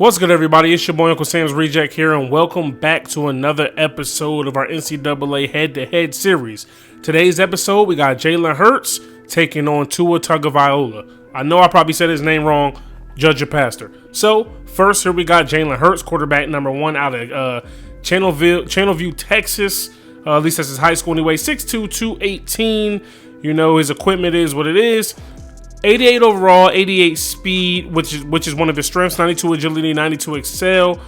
What's good, everybody? It's your boy UncleSamsReject here, and welcome back to another episode of our NCAA head-to-head series. Today's episode, we got Jalen Hurts taking on Tugovailoa. I know I probably said his name wrong. Judge your pastor. So, first, here we got Jalen Hurts, quarterback number 1 out of Channelview, Texas. At least that's his high school anyway. 6'2", 218. You know, his equipment is what it is. 88 overall, 88 speed, which is one of his strengths. 92 agility, 92 excel.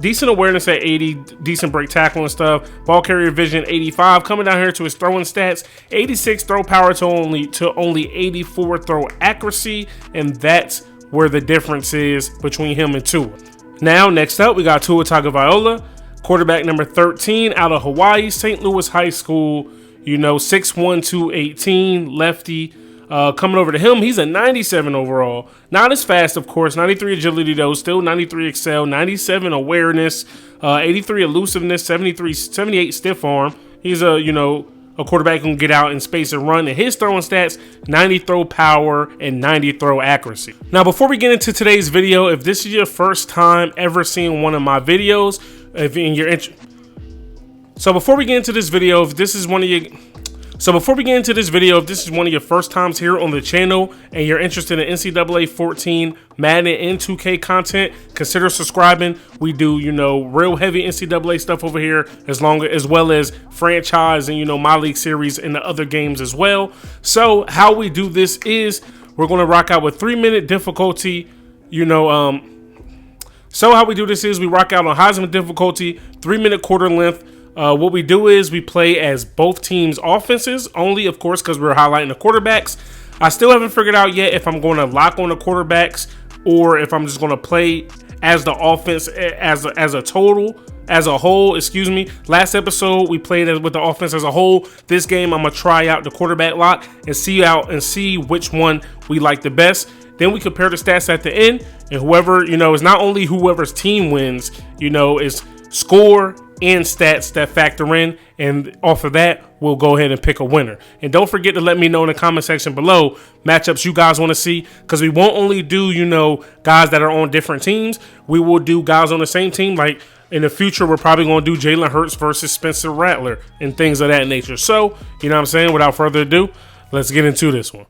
Decent awareness at 80, decent break tackle and stuff. Ball carrier vision 85. Coming down here to his throwing stats, 86 throw power to only 84 throw accuracy, and that's where the difference is between him and Tua. Now, next up, we got Tua Tagovailoa, quarterback number 13 out of Hawaii, St. Louis High School. You know, 6'1", 218, lefty. Coming over to him, he's a 97 overall. Not as fast, of course. 93 agility, though. Still 93 excel. 97 awareness. 83 elusiveness. 78 stiff arm. He's a quarterback who can get out in space and run. And his throwing stats, 90 throw power and 90 throw accuracy. Now, before we get into today's video, if this is your first time ever seeing one of my videos, before we get into this video, if this is one of your first times here on the channel and you're interested in NCAA 14, Madden, and 2K content, consider subscribing. We do, real heavy NCAA stuff over here, as well as franchise and, my league series and the other games as well. So how we do this is we're going to rock out with 3-minute difficulty, So how we do this is we rock out on Heisman difficulty, 3-minute quarter length. What we do is we play as both teams' offenses only, of course, because we're highlighting the quarterbacks. I still haven't figured out yet if I'm going to lock on the quarterbacks or if I'm just going to play as the offense as a whole. Last episode we played with the offense as a whole. This game I'm gonna try out the quarterback lock and see which one we like the best. Then we compare the stats at the end, and whoever is not only whoever's team wins, is score and stats that factor in, and off of that we'll go ahead and pick a winner. And don't forget to let me know in the comment section below matchups you guys want to see, because we won't only do guys that are on different teams. We will do guys on the same team. Like in the future, we're probably going to do Jalen Hurts versus Spencer Rattler and things of that nature. So without further ado, let's get into this one.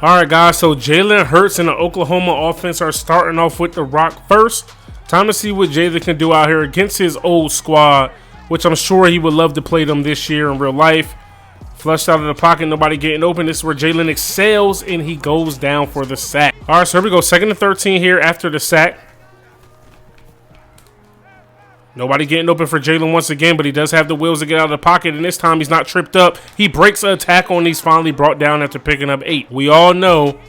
All right, guys, so Jalen Hurts and the Oklahoma offense are starting off with the rock first. Time to see what Jalen can do out here against his old squad, which I'm sure he would love to play them this year in real life. Flushed out of the pocket, nobody getting open. This is where Jalen excels, and he goes down for the sack. All right, so here we go. 2nd and 13 here after the sack. Nobody getting open for Jalen once again, but he does have the wheels to get out of the pocket, and this time he's not tripped up. He breaks a tackle, and he's finally brought down after picking up 8. We all know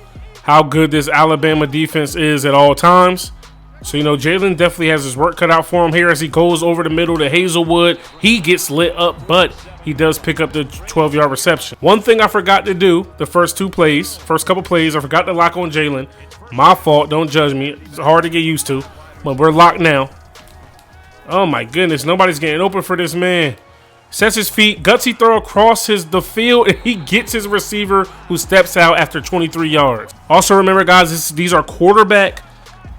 how good this Alabama defense is at all times. So, Jalen definitely has his work cut out for him here as he goes over the middle to Hazelwood. He gets lit up, but he does pick up the 12-yard reception. One thing I forgot to do the first couple plays, I forgot to lock on Jalen. My fault. Don't judge me. It's hard to get used to, but we're locked now. Oh my goodness, nobody's getting open for this man. Sets his feet, gutsy throw across the field, and he gets his receiver who steps out after 23 yards. Also remember, guys, these are quarterback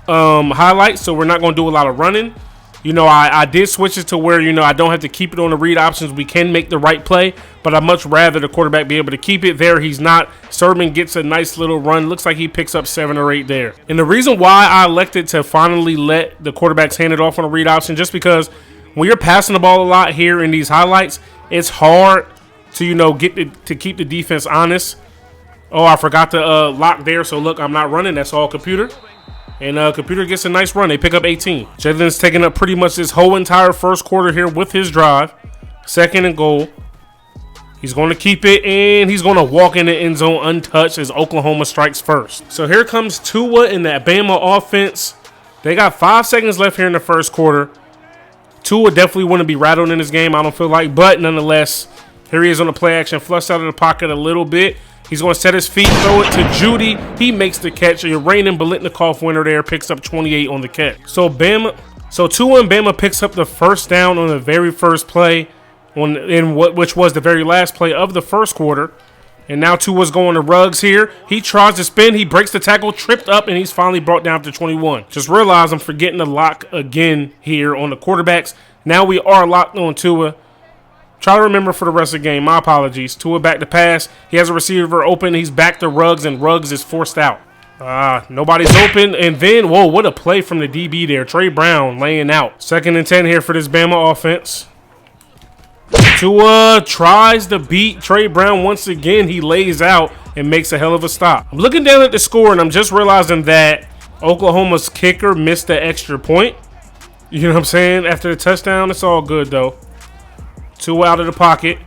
highlights, so we're not going to do a lot of running. I did switch it to where, I don't have to keep it on the read options. We can make the right play, but I'd much rather the quarterback be able to keep it there. He's not. Sermon gets a nice little run. Looks like he picks up 7 or 8 there. And the reason why I elected to finally let the quarterbacks hand it off on a read option, just because when you're passing the ball a lot here in these highlights, it's hard to, to keep the defense honest. Oh, I forgot to lock there. So look, I'm not running. That's all computer. And computer gets a nice run. They pick up 18. Jalen's taking up pretty much this whole entire first quarter here with his drive. 2nd and goal. He's going to keep it, and he's going to walk in the end zone untouched as Oklahoma strikes first. So here comes Tua in that Bama offense. They got 5 seconds left here in the first quarter. Tua definitely wouldn't be rattled in this game, I don't feel like. But nonetheless, here he is on the play action. Flushed out of the pocket a little bit. He's going to set his feet, throw it to Judy. He makes the catch. A reigning Biletnikoff winner there, picks up 28 on the catch. So Tua and Bama picks up the first down on the very first play, which was the very last play of the first quarter. And now Tua's going to Ruggs here. He tries to spin. He breaks the tackle, tripped up, and he's finally brought down to 21. Just realized I'm forgetting to lock again here on the quarterbacks. Now we are locked on Tua. Try to remember for the rest of the game. My apologies. Tua back to pass. He has a receiver open. He's back to Ruggs, and Ruggs is forced out. Nobody's open. And then, whoa, what a play from the DB there. Trey Brown laying out. 2nd and 10 here for this Bama offense. Tua tries to beat Trey Brown once again. He lays out and makes a hell of a stop. I'm looking down at the score, and I'm just realizing that Oklahoma's kicker missed the extra point. You know what I'm saying? After the touchdown, it's all good, though. Tua out of the pocket.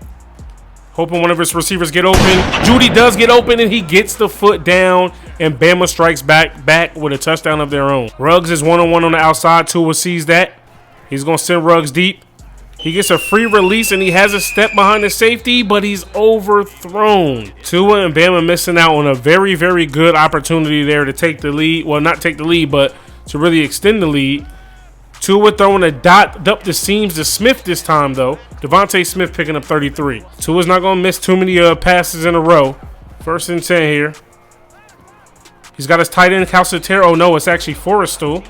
Hoping one of his receivers get open. Judy does get open, and he gets the foot down, and Bama strikes back with a touchdown of their own. Ruggs is one-on-one on the outside. Tua sees that. He's going to send Ruggs deep. He gets a free release, and he has a step behind the safety, but he's overthrown. Tua and Bama missing out on a very, very good opportunity there to take the lead. Well, not take the lead, but to really extend the lead. Tua throwing a dot up the seams to Smith this time, though. Devontae Smith picking up 33. Tua's not going to miss too many passes in a row. 1st and 10 here. He's got his tight end, Calcaterra. Oh, no, it's actually Forrestal.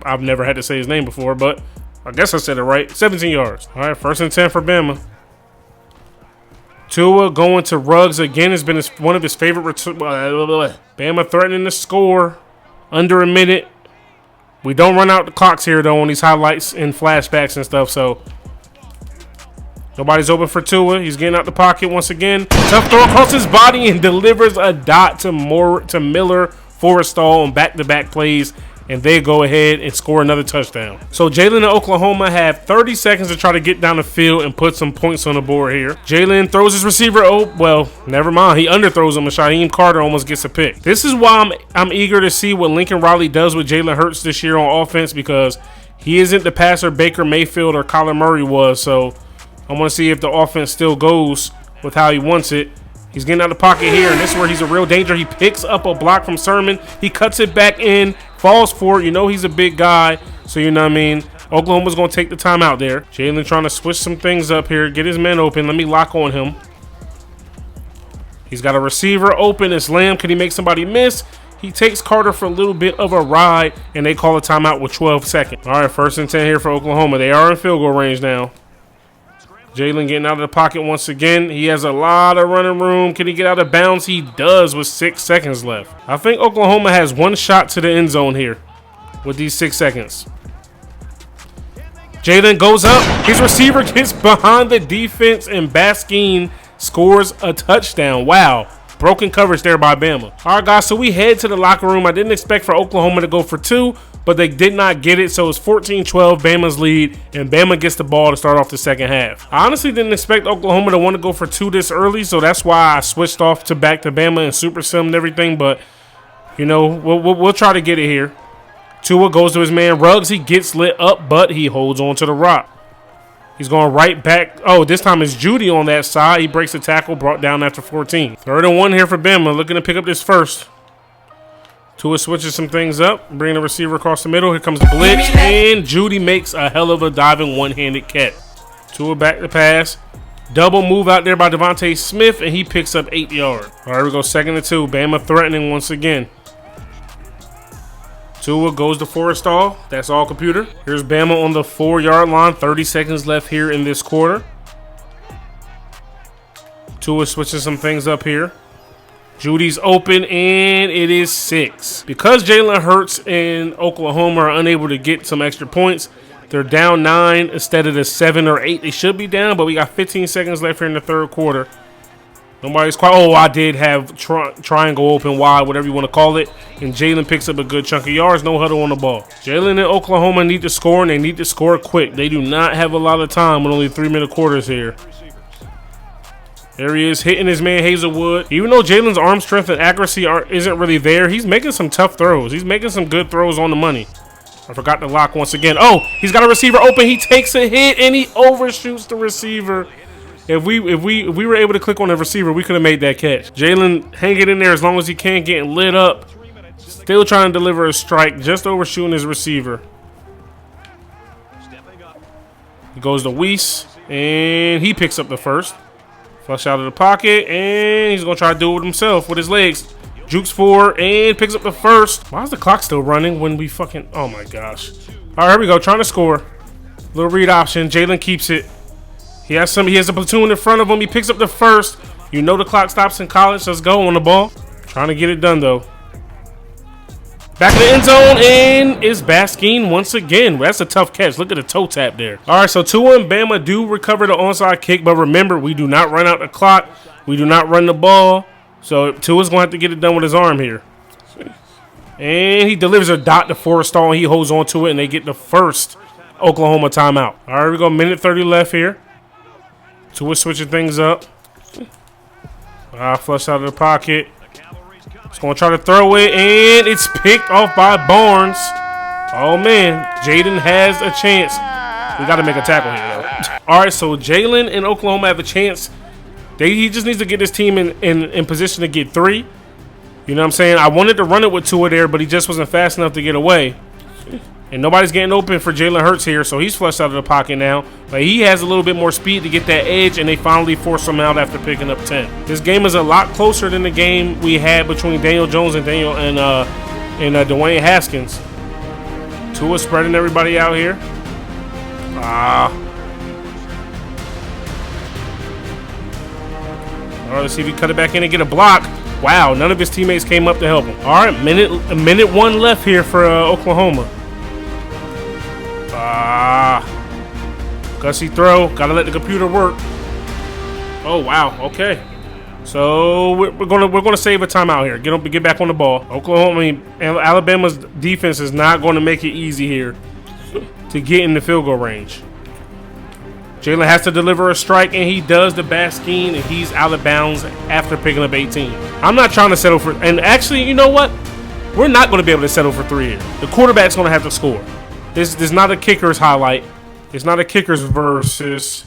I've never had to say his name before, but I guess I said it right. 17 yards. All right, 1st and 10 for Bama. Tua going to Ruggs again has been one of his favorite. Bama threatening to score under a minute. We don't run out the clocks here, though, on these highlights and flashbacks and stuff, so nobody's open for Tua. He's getting out the pocket once again. Tough throw across his body and delivers a dot to Miller Forrestal on back-to-back plays, and they go ahead and score another touchdown. So Jalen and Oklahoma have 30 seconds to try to get down the field and put some points on the board here. Jalen throws his receiver. Oh, well, never mind. He underthrows him, and Shaheem Carter almost gets a pick. This is why I'm eager to see what Lincoln Riley does with Jalen Hurts this year on offense, because he isn't the passer Baker Mayfield or Kyler Murray was. So I want to see if the offense still goes with how he wants it. He's getting out of the pocket here, and this is where he's a real danger. He picks up a block from Sermon. He cuts it back in, falls for it. You know he's a big guy, so you know what I mean. Oklahoma's going to take the timeout there. Jalen trying to switch some things up here, get his man open. Let me lock on him. He's got a receiver open. It's Lamb. Can he make somebody miss? He takes Carter for a little bit of a ride, and they call a timeout with 12 seconds. All right, 1st and 10 here for Oklahoma. They are in field goal range now. Jalen getting out of the pocket once again. He has a lot of running room. Can he get out of bounds? He does with 6 seconds left. I think Oklahoma has one shot to the end zone here with these 6 seconds. Jalen goes up. His receiver gets behind the defense, and Baskin scores a touchdown. Wow. Broken coverage there by Bama. All right, guys, so we head to the locker room. I didn't expect for Oklahoma to go for 2, but they did not get it, so it's 14-12, Bama's lead, and Bama gets the ball to start off the second half. I honestly didn't expect Oklahoma to want to go for 2 this early, so that's why I switched off to back to Bama and super sim and everything, but, you know, we'll try to get it here. Tua goes to his man Ruggs. He gets lit up, but he holds on to the rock. He's going right back. Oh, this time it's Judy on that side. He breaks the tackle, brought down after 14. 3rd and 1 here for Bama, looking to pick up this first. Tua switches some things up, bringing the receiver across the middle. Here comes the blitz, and Judy makes a hell of a diving one-handed catch. Tua back to pass. Double move out there by Devontae Smith, and he picks up 8 yards. All right, we go 2nd and 2. Bama threatening once again. Tua goes to Forrestal. That's all computer. Here's Bama on the 4-yard line. 30 seconds left here in this quarter. Tua switching some things up here. Judy's open, and it is 6. Because Jalen Hurts and Oklahoma are unable to get some extra points, they're down 9 instead of the 7 or 8 they should be down, but we got 15 seconds left here in the 3rd quarter. Nobody's quite. Oh, I did have triangle open wide, whatever you want to call it. And Jalen picks up a good chunk of yards. No huddle on the ball. Jalen and Oklahoma need to score, and they need to score quick. They do not have a lot of time with only 3-minute quarters here. There he is, hitting his man Hazelwood. Even though Jalen's arm strength and accuracy isn't really there, he's making some tough throws. He's making some good throws on the money. I forgot to lock once again. Oh, he's got a receiver open. He takes a hit and he overshoots the receiver. If we were able to click on the receiver, we could have made that catch. Jalen hanging in there as long as he can, getting lit up. Still trying to deliver a strike, just overshooting his receiver. He goes to Weiss, and he picks up the first. Flush out of the pocket, and he's going to try to do it himself with his legs. Jukes forward and picks up the first. Why is the clock still running when we fucking... Oh, my gosh. All right, here we go. Trying to score. Little read option. Jalen keeps it. He has a platoon in front of him. He picks up the first. You know the clock stops in college. Let's go on the ball. Trying to get it done, though. Back in the end zone, and it's Baskin once again. That's a tough catch. Look at the toe tap there. All right, so Tua and Bama do recover the onside kick, but remember, we do not run out the clock. We do not run the ball. So Tua's going to have to get it done with his arm here. And he delivers a dot to Forrestal, and he holds on to it, and they get the first Oklahoma timeout. All right, we go. Minute 30 left here. Tua switching things up. Flush out of the pocket. He's going to try to throw it, and it's picked off by Barnes. Oh, man. Jaden has a chance. We got to make a tackle here, though. All right, so Jalen and Oklahoma have a chance. He just needs to get his team in position to get 3. You know what I'm saying? I wanted to run it with Tua there, but he just wasn't fast enough to get away. And nobody's getting open for Jalen Hurts here, so he's flushed out of the pocket now. But he has a little bit more speed to get that edge, and they finally force him out after picking up 10. This game is a lot closer than the game we had between Daniel Jones and Dwayne Haskins. Tua spreading everybody out here. All right, let's see if he cut it back in and get a block. Wow, none of his teammates came up to help him. All right, minute 1 left here for Oklahoma. Gutsy throw. Gotta let the computer work. Oh wow. Okay. So we're gonna save a timeout here. Get back on the ball. Alabama's defense is not going to make it easy here to get in the field goal range. Jalen has to deliver a strike, and he does the Baskin, and he's out of bounds after picking up 18. I'm not trying to settle for, and actually, you know what? We're not going to be able to settle for 3 here. The quarterback's going to have to score. This is not a kicker's highlight. It's not a kicker's versus.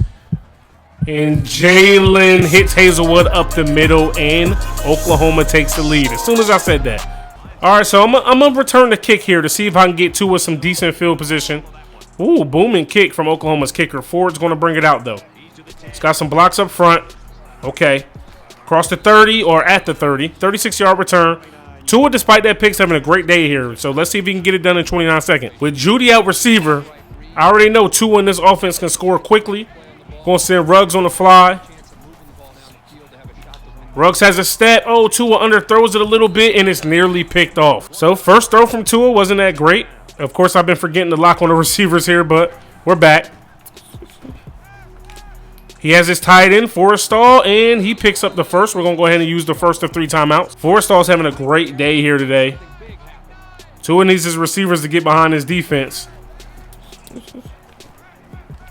And Jalen hits Hazelwood up the middle, and Oklahoma takes the lead as soon as I said that. All right, so I'm going to return the kick here to see if I can get Tua some decent field position. Ooh, booming kick from Oklahoma's kicker. Ford's going to bring it out, though. He's got some blocks up front. Okay. Across the 30 or at the 30. 36-yard return. Tua, despite that pick, is having a great day here. So let's see if he can get it done in 29 seconds. With Judy out receiver, I already know Tua in this offense can score quickly. Going to send Ruggs on the fly. Ruggs has a stat. Oh, Tua underthrows it a little bit, and it's nearly picked off. So first throw from Tua wasn't that great. Of course, I've been forgetting to lock on the receivers here, but we're back. He has his tight end, Forrestal, and he picks up the first. We're going to go ahead and use the first of 3 timeouts. Forrestal's having a great day here today. Tua needs his receivers to get behind his defense.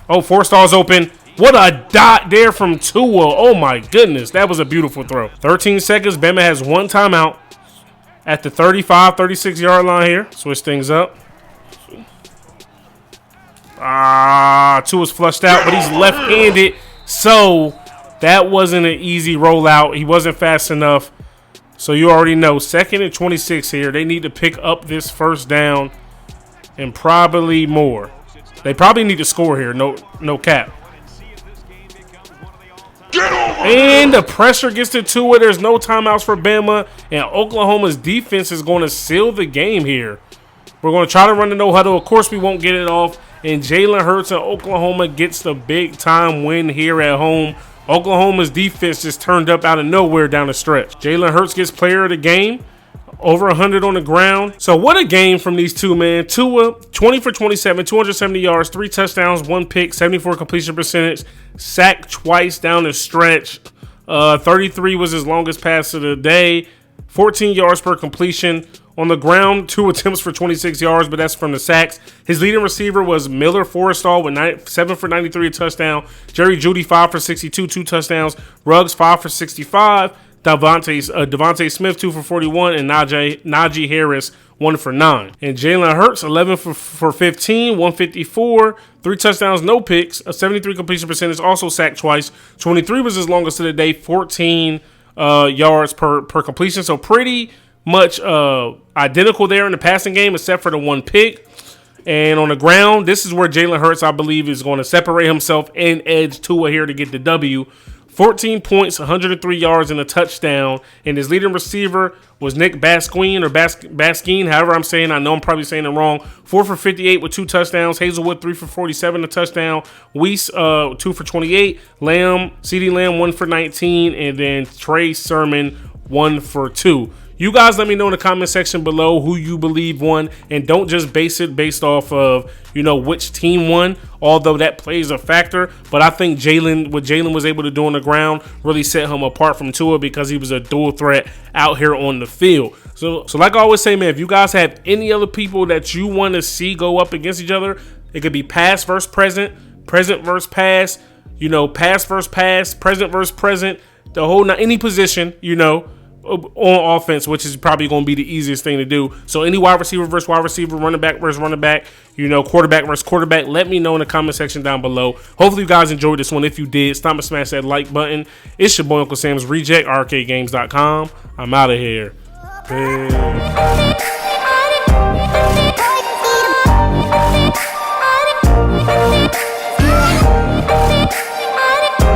Oh, Forrestal's open. What a dot there from Tua. Oh, my goodness. That was a beautiful throw. 13 seconds. Bama has 1 timeout at the 35, 36-yard line here. Switch things up. Tua's flushed out, but he's left-handed, so that wasn't an easy rollout. He wasn't fast enough, so you already know. 2nd and 26 here. They need to pick up this first down and probably more. They probably need to score here. No cap. And the pressure gets to Tua. There's no timeouts for Bama, and Oklahoma's defense is going to seal the game here. We're going to try to run the no huddle. Of course, we won't get it off. And Jalen Hurts and Oklahoma gets the big-time win here at home. Oklahoma's defense just turned up out of nowhere down the stretch. Jalen Hurts gets player of the game. Over 100 on the ground. So what a game from these two, man. Tua, 20 for 27, 270 yards, 3 touchdowns, 1 pick, 74 completion percentage. Sacked twice down the stretch. 33 was his longest pass of the day. 14 yards per completion. On the ground, 2 attempts for 26 yards, but that's from the sacks. His leading receiver was Miller Forrestal with 7 for 93, a touchdown. Jerry Jeudy, 5 for 62, 2 touchdowns. Ruggs, 5 for 65, Devontae Smith 2 for 41, and Najee Harris 1 for 9. And Jalen Hurts 11 for 15, 154, 3 touchdowns, no picks, a 73 completion percentage, also sacked twice. 23 was his longest of the day, 14 yards per completion. So pretty much identical there in the passing game, except for the 1 pick. And on the ground, this is where Jalen Hurts, I believe, is going to separate himself and edge Tua here to get the W. 14 points, 103 yards, and a touchdown. And his leading receiver was Nick Basquine, or Basquine, however I'm saying. I know I'm probably saying it wrong. 4 for 58 with 2 touchdowns. Hazelwood 3 for 47, a touchdown. Weiss 2 for 28. CeeDee Lamb 1 for 19, and then Trey Sermon 1 for 2. You guys let me know in the comment section below who you believe won, and don't just base it based off of, which team won, although that plays a factor. But I think what Jalen was able to do on the ground really set him apart from Tua, because he was a dual threat out here on the field. So like I always say, man, if you guys have any other people that you want to see go up against each other, it could be past versus present, present versus past, past versus past, present versus present, the whole, any position, on offense, which is probably going to be the easiest thing to do. So any wide receiver versus wide receiver, running back versus running back, quarterback versus quarterback, let me know in the comment section down below. Hopefully you guys enjoyed this one. If you did, stop and smash that like button. It's your boy Uncle Sam's Reject, arcadegames.com. I'm out of here. Peace.